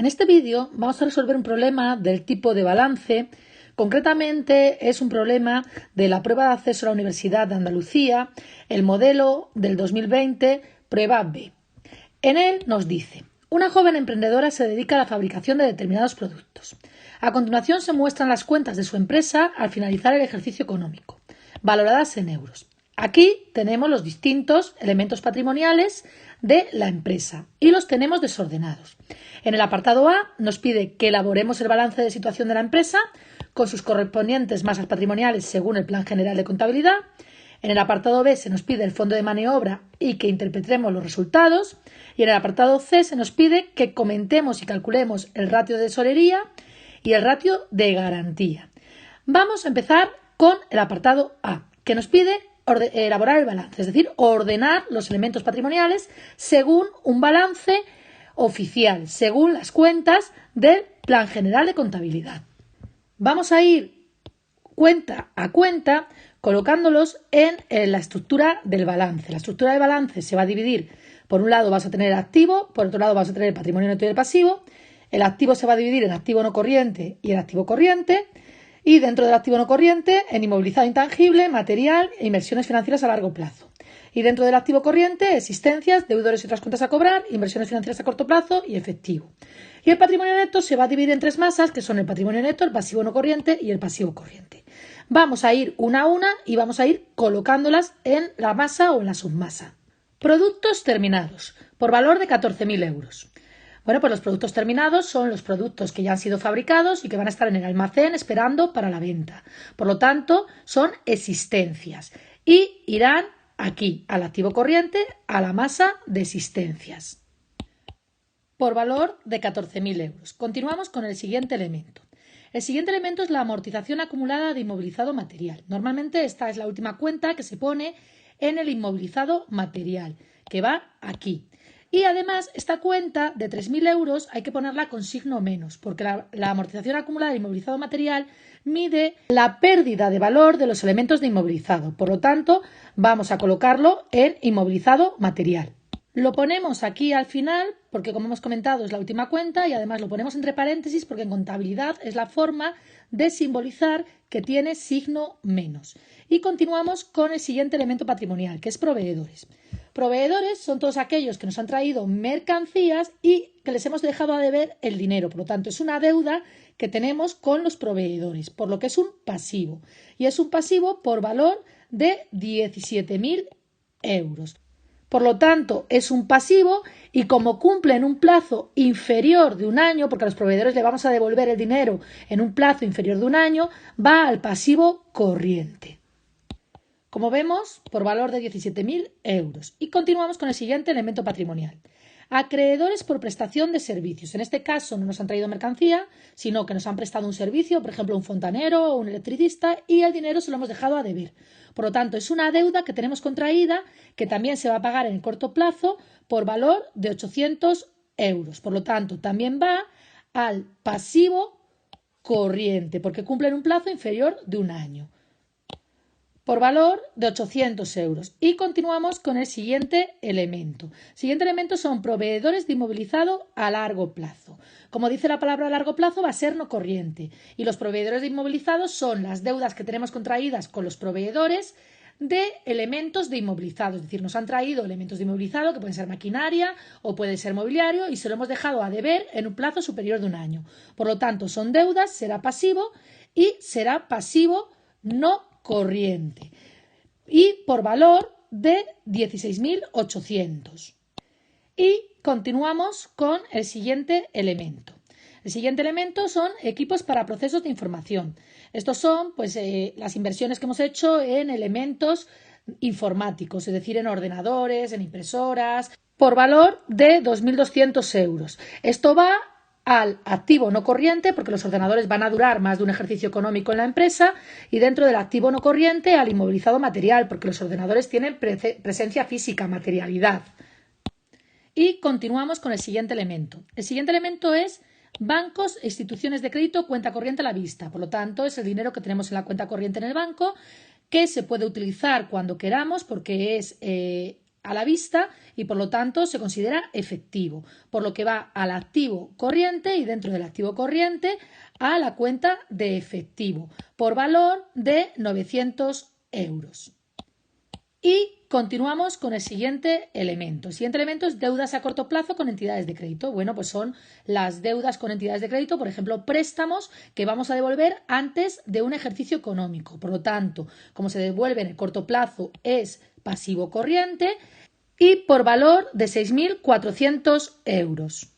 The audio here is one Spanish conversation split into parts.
En este vídeo vamos a resolver un problema del tipo de balance. Concretamente es un problema de la prueba de acceso a la Universidad de Andalucía, el modelo del 2020, prueba B. En él nos dice: una joven emprendedora se dedica a la fabricación de determinados productos. A continuación se muestran las cuentas de su empresa al finalizar el ejercicio económico, valoradas en euros. Aquí tenemos los distintos elementos patrimoniales de la empresa y los tenemos desordenados. En el apartado A nos pide que elaboremos el balance de situación de la empresa con sus correspondientes masas patrimoniales según el Plan General de Contabilidad. En el apartado B se nos pide el fondo de maniobra y que interpretemos los resultados. Y en el apartado C se nos pide que comentemos y calculemos el ratio de tesorería y el ratio de garantía. Vamos a empezar con el apartado A, que nos pide elaborar el balance, es decir, ordenar los elementos patrimoniales según un balance oficial, según las cuentas del Plan General de Contabilidad. Vamos a ir cuenta a cuenta colocándolos en la estructura del balance. La estructura del balance se va a dividir: por un lado vas a tener el activo, por otro lado vas a tener el patrimonio neto y el pasivo. El activo se va a dividir en activo no corriente y en activo corriente. Y dentro del activo no corriente, en inmovilizado intangible, material e inversiones financieras a largo plazo. Y dentro del activo corriente, existencias, deudores y otras cuentas a cobrar, inversiones financieras a corto plazo y efectivo. Y el patrimonio neto se va a dividir en tres masas, que son el patrimonio neto, el pasivo no corriente y el pasivo corriente. Vamos a ir una a una y vamos a ir colocándolas en la masa o en la submasa. Productos terminados, por valor de 14.000 euros. Bueno, pues los productos terminados son los productos que ya han sido fabricados y que van a estar en el almacén esperando para la venta. Por lo tanto, son existencias y irán aquí al activo corriente, a la masa de existencias. Por valor de 14.000 euros. Continuamos con el siguiente elemento. El siguiente elemento es la amortización acumulada de inmovilizado material. Normalmente esta es la última cuenta que se pone en el inmovilizado material, que va aquí. Y además esta cuenta de 3.000 euros hay que ponerla con signo menos, porque la amortización acumulada de inmovilizado material mide la pérdida de valor de los elementos de inmovilizado. Por lo tanto, vamos a colocarlo en inmovilizado material. Lo ponemos aquí al final porque, como hemos comentado, es la última cuenta, y además lo ponemos entre paréntesis porque en contabilidad es la forma de simbolizar que tiene signo menos. Y continuamos con el siguiente elemento patrimonial, que es proveedores. Proveedores son todos aquellos que nos han traído mercancías y que les hemos dejado a deber el dinero. Por lo tanto, es una deuda que tenemos con los proveedores, por lo que es un pasivo. Y es un pasivo por valor de 17.000 euros. Por lo tanto, es un pasivo y como cumple en un plazo inferior de un año, porque a los proveedores le vamos a devolver el dinero en un plazo inferior de un año, va al pasivo corriente. Como vemos, por valor de 17.000 euros. Y continuamos con el siguiente elemento patrimonial. Acreedores por prestación de servicios. En este caso no nos han traído mercancía, sino que nos han prestado un servicio, por ejemplo un fontanero o un electricista, y el dinero se lo hemos dejado a deber. Por lo tanto, es una deuda que tenemos contraída que también se va a pagar en el corto plazo por valor de 800 euros. Por lo tanto, también va al pasivo corriente porque cumple en un plazo inferior de un año, por valor de 800 euros. Y continuamos con el siguiente elemento. El siguiente elemento son proveedores de inmovilizado a largo plazo. Como dice la palabra a largo plazo, va a ser no corriente. Y los proveedores de inmovilizado son las deudas que tenemos contraídas con los proveedores de elementos de inmovilizado. Es decir, nos han traído elementos de inmovilizado que pueden ser maquinaria o puede ser mobiliario y se lo hemos dejado a deber en un plazo superior de un año. Por lo tanto, son deudas, será pasivo y será pasivo no corriente y por valor de 16.800. Y continuamos con el siguiente elemento. El siguiente elemento son equipos para procesos de información. Estos son las inversiones que hemos hecho en elementos informáticos, es decir, en ordenadores, en impresoras, por valor de 2.200 euros. Esto va al activo no corriente, porque los ordenadores van a durar más de un ejercicio económico en la empresa, y dentro del activo no corriente al inmovilizado material, porque los ordenadores tienen presencia física, materialidad. Y continuamos con el siguiente elemento. El siguiente elemento es bancos e instituciones de crédito, cuenta corriente a la vista. Por lo tanto, es el dinero que tenemos en la cuenta corriente en el banco, que se puede utilizar cuando queramos porque es a la vista y por lo tanto se considera efectivo, por lo que va al activo corriente y dentro del activo corriente a la cuenta de efectivo por valor de 900 euros. Y continuamos con el siguiente elemento. El siguiente elemento es deudas a corto plazo con entidades de crédito. Bueno, pues son las deudas con entidades de crédito, por ejemplo, préstamos que vamos a devolver antes de un ejercicio económico. Por lo tanto, como se devuelve en el corto plazo, es pasivo corriente y por valor de 6.400 euros.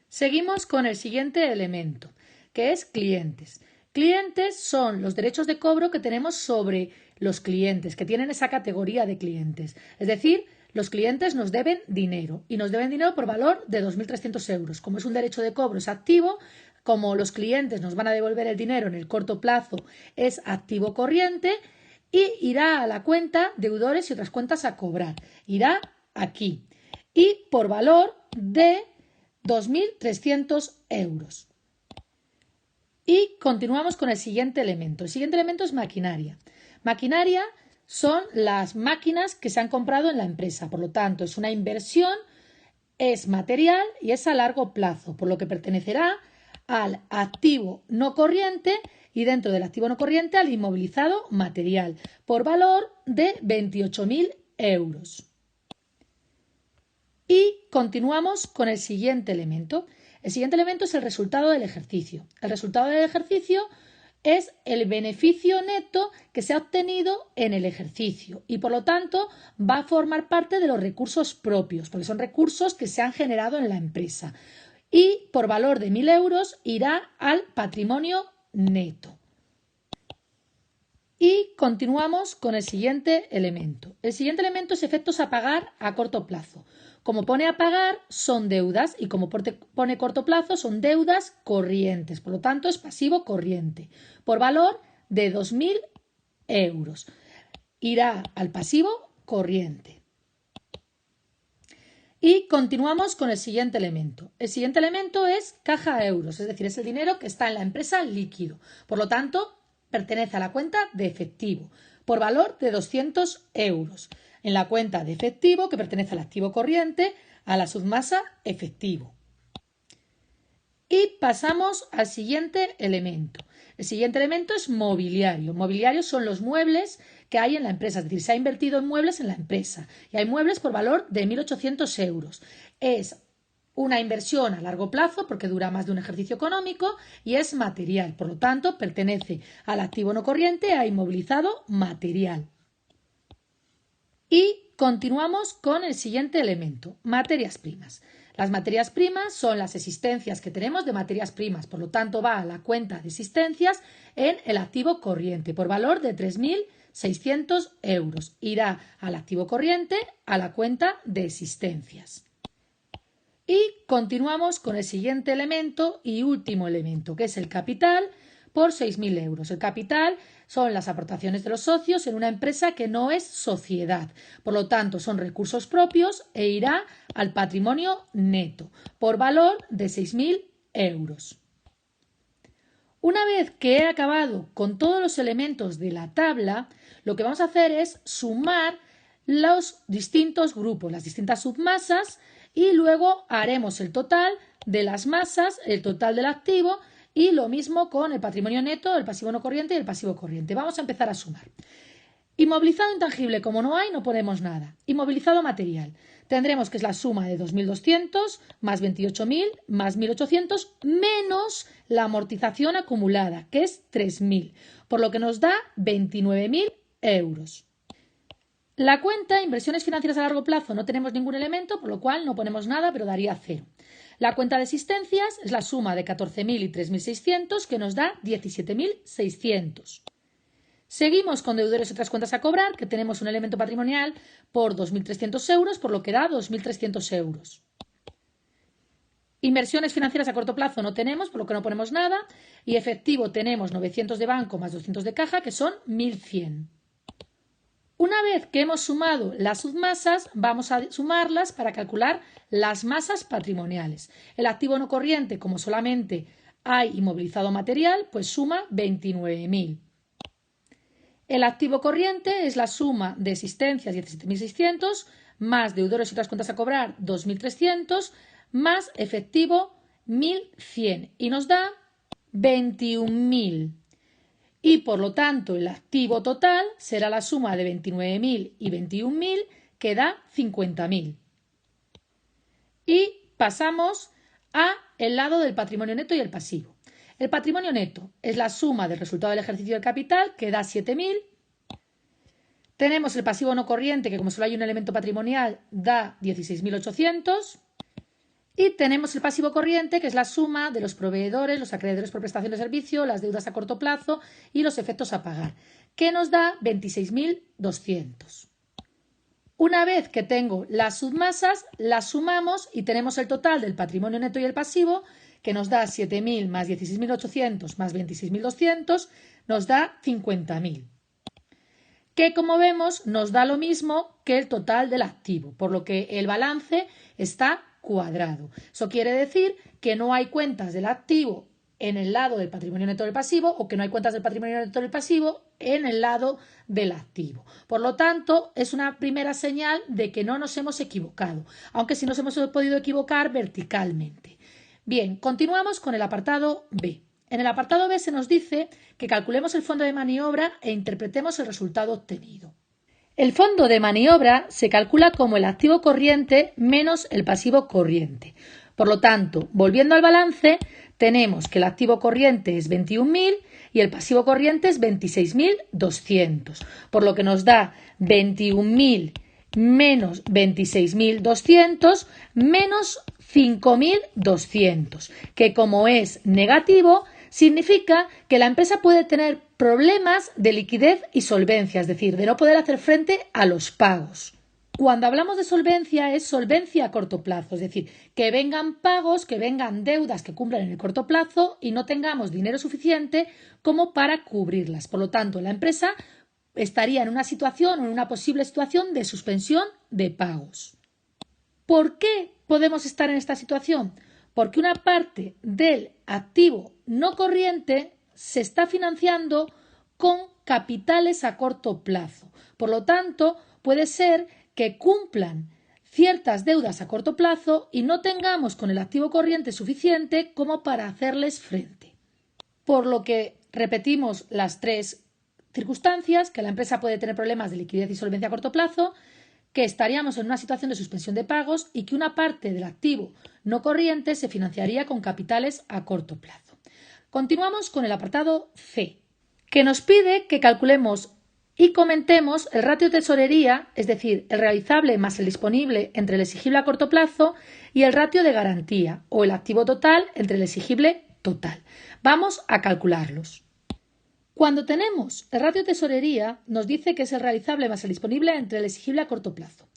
Seguimos con el siguiente elemento, que es clientes. Clientes son los derechos de cobro que tenemos sobre los clientes, que tienen esa categoría de clientes. Es decir, los clientes nos deben dinero y nos deben dinero por valor de 2.300 euros. Como es un derecho de cobro, es activo. Como los clientes nos van a devolver el dinero en el corto plazo, es activo corriente y irá a la cuenta deudores y otras cuentas a cobrar. Irá aquí y por valor de 2.300 euros. Y continuamos con el siguiente elemento. El siguiente elemento es maquinaria. Maquinaria son las máquinas que se han comprado en la empresa. Por lo tanto, es una inversión, es material y es a largo plazo, por lo que pertenecerá al activo no corriente y dentro del activo no corriente al inmovilizado material, por valor de 28.000 euros. Y continuamos con el siguiente elemento. El siguiente elemento es el resultado del ejercicio. El resultado del ejercicio es el beneficio neto que se ha obtenido en el ejercicio y por lo tanto va a formar parte de los recursos propios, porque son recursos que se han generado en la empresa y por valor de 1.000 euros irá al patrimonio neto. Y continuamos con el siguiente elemento. El siguiente elemento es efectos a pagar a corto plazo. Como pone a pagar, son deudas y como pone corto plazo, son deudas corrientes. Por lo tanto, es pasivo corriente. Por valor de 2.000 euros. Irá al pasivo corriente. Y continuamos con el siguiente elemento. El siguiente elemento es caja a euros, es decir, es el dinero que está en la empresa líquido. Por lo tanto, pertenece a la cuenta de efectivo, por valor de 200 euros. En la cuenta de efectivo, que pertenece al activo corriente, a la submasa efectivo. Y pasamos al siguiente elemento. El siguiente elemento es mobiliario. Mobiliario son los muebles que hay en la empresa, es decir, se ha invertido en muebles en la empresa y hay muebles por valor de 1.800 euros. Es una inversión a largo plazo porque dura más de un ejercicio económico y es material, por lo tanto pertenece al activo no corriente a inmovilizado material. Y continuamos con el siguiente elemento, materias primas. Las materias primas son las existencias que tenemos de materias primas, por lo tanto va a la cuenta de existencias en el activo corriente por valor de 3.600 euros. Irá al activo corriente a la cuenta de existencias. Y continuamos con el siguiente elemento y último elemento, que es el capital por 6.000 euros. El capital son las aportaciones de los socios en una empresa que no es sociedad. Por lo tanto, son recursos propios e irá al patrimonio neto por valor de 6.000 euros. Una vez que he acabado con todos los elementos de la tabla, lo que vamos a hacer es sumar los distintos grupos, las distintas submasas y luego haremos el total de las masas, el total del activo y lo mismo con el patrimonio neto, el pasivo no corriente y el pasivo corriente. Vamos a empezar a sumar. Inmovilizado intangible, como no hay, no ponemos nada. Inmovilizado material. Tendremos que es la suma de 2.200 más 28.000 más 1.800 menos la amortización acumulada, que es 3.000, por lo que nos da 29.000 euros. La cuenta inversiones financieras a largo plazo no tenemos ningún elemento, por lo cual no ponemos nada, pero daría 0. La cuenta de existencias es la suma de 14.000 y 3.600, que nos da 17.600. Seguimos con deudores y otras cuentas a cobrar, que tenemos un elemento patrimonial por 2.300 euros, por lo que da 2.300 euros. Inversiones financieras a corto plazo no tenemos, por lo que no ponemos nada. Y efectivo tenemos 900 de banco más 200 de caja, que son 1.100. Una vez que hemos sumado las submasas, vamos a sumarlas para calcular las masas patrimoniales. El activo no corriente, como solamente hay inmovilizado material, pues suma 29.000. El activo corriente es la suma de existencias 17.600 más deudores y otras cuentas a cobrar 2.300 más efectivo 1.100 y nos da 21.000. Y por lo tanto el activo total será la suma de 29.000 y 21.000 que da 50.000. Y pasamos a el lado del patrimonio neto y el pasivo. El patrimonio neto es la suma del resultado del ejercicio del capital que da 7.000. Tenemos el pasivo no corriente que como solo hay un elemento patrimonial da 16.800. Y tenemos el pasivo corriente, que es la suma de los proveedores, los acreedores por prestación de servicio, las deudas a corto plazo y los efectos a pagar, que nos da 26.200. Una vez que tengo las submasas, las sumamos y tenemos el total del patrimonio neto y el pasivo, que nos da 7.000 más 16.800 más 26.200, nos da 50.000. Que como vemos nos da lo mismo que el total del activo, por lo que el balance está cuadrado. Eso quiere decir que no hay cuentas del activo en el lado del patrimonio neto del pasivo o que no hay cuentas del patrimonio neto del pasivo en el lado del activo. Por lo tanto, es una primera señal de que no nos hemos equivocado, aunque sí nos hemos podido equivocar verticalmente. Bien, continuamos con el apartado B. En el apartado B se nos dice que calculemos el fondo de maniobra e interpretemos el resultado obtenido. El fondo de maniobra se calcula como el activo corriente menos el pasivo corriente. Por lo tanto, volviendo al balance, tenemos que el activo corriente es 21.000 y el pasivo corriente es 26.200, por lo que nos da 21.000 menos 26.200 menos 5.200, que como es negativo, significa que la empresa puede tener problemas de liquidez y solvencia, es decir, de no poder hacer frente a los pagos. Cuando hablamos de solvencia es solvencia a corto plazo, es decir, que vengan pagos, que vengan deudas que cumplan en el corto plazo y no tengamos dinero suficiente como para cubrirlas. Por lo tanto, la empresa estaría en una situación o en una posible situación de suspensión de pagos. ¿Por qué podemos estar en esta situación? Porque una parte del activo no corriente se está financiando con capitales a corto plazo. Por lo tanto, puede ser que cumplan ciertas deudas a corto plazo y no tengamos con el activo corriente suficiente como para hacerles frente. Por lo que repetimos las tres circunstancias, que la empresa puede tener problemas de liquidez y solvencia a corto plazo, que estaríamos en una situación de suspensión de pagos y que una parte del activo no corriente se financiaría con capitales a corto plazo. Continuamos con el apartado C, que nos pide que calculemos y comentemos el ratio de tesorería, es decir, el realizable más el disponible entre el exigible a corto plazo y el ratio de garantía o el activo total entre el exigible total. Vamos a calcularlos. Cuando tenemos el ratio de tesorería, nos dice que es el realizable más el disponible entre el exigible a corto plazo.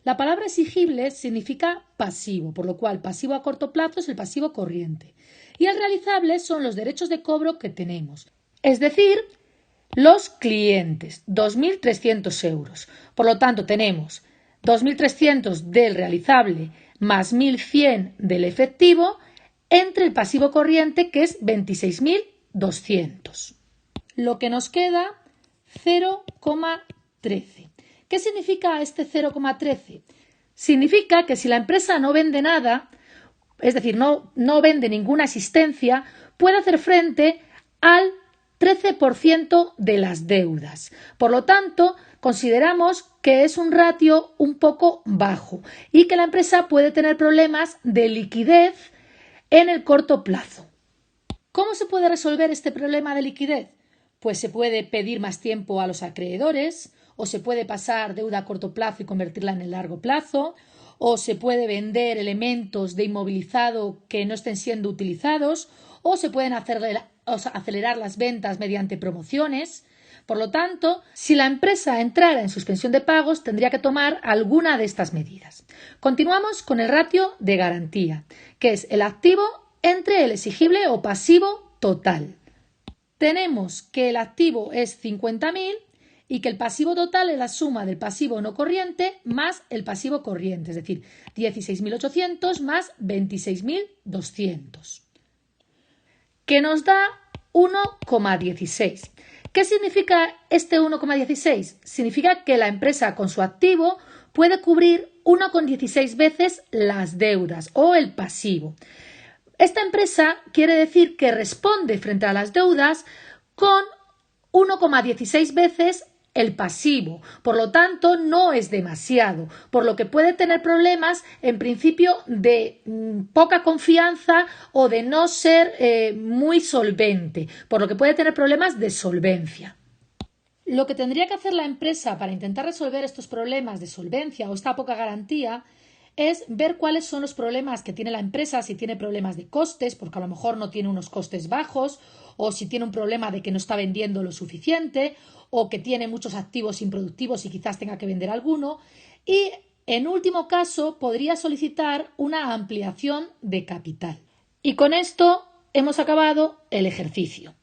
La palabra exigible significa pasivo, por lo cual pasivo a corto plazo es el pasivo corriente. Y el realizable son los derechos de cobro que tenemos, es decir, los clientes, 2.300 euros. Por lo tanto, tenemos 2.300 del realizable más 1.100 del efectivo entre el pasivo corriente, que es 26.200. Lo que nos queda 0,13. ¿Qué significa este 0,13? Significa que si la empresa no vende nada, es decir, no vende ninguna asistencia, puede hacer frente al 13% de las deudas. Por lo tanto, consideramos que es un ratio un poco bajo y que la empresa puede tener problemas de liquidez en el corto plazo. ¿Cómo se puede resolver este problema de liquidez? Pues se puede pedir más tiempo a los acreedores, o se puede pasar deuda a corto plazo y convertirla en el largo plazo, o se puede vender elementos de inmovilizado que no estén siendo utilizados, o se pueden acelerar las ventas mediante promociones. Por lo tanto, si la empresa entrara en suspensión de pagos, tendría que tomar alguna de estas medidas. Continuamos con el ratio de garantía, que es el activo entre el exigible o pasivo total. Tenemos que el activo es 50.000 y que el pasivo total es la suma del pasivo no corriente más el pasivo corriente, es decir, 16.800 más 26.200, que nos da 1,16, ¿Qué significa este 1,16? Significa que la empresa con su activo puede cubrir 1,16 veces las deudas o el pasivo. Esta empresa quiere decir que responde frente a las deudas con 1,16 veces el pasivo, por lo tanto no es demasiado, por lo que puede tener problemas en principio de poca confianza o de no ser muy solvente, por lo que puede tener problemas de solvencia. Lo que tendría que hacer la empresa para intentar resolver estos problemas de solvencia o esta poca garantía es ver cuáles son los problemas que tiene la empresa, si tiene problemas de costes, porque a lo mejor no tiene unos costes bajos, o si tiene un problema de que no está vendiendo lo suficiente, o que tiene muchos activos improductivos y quizás tenga que vender alguno. Y, en último caso, podría solicitar una ampliación de capital. Y con esto hemos acabado el ejercicio.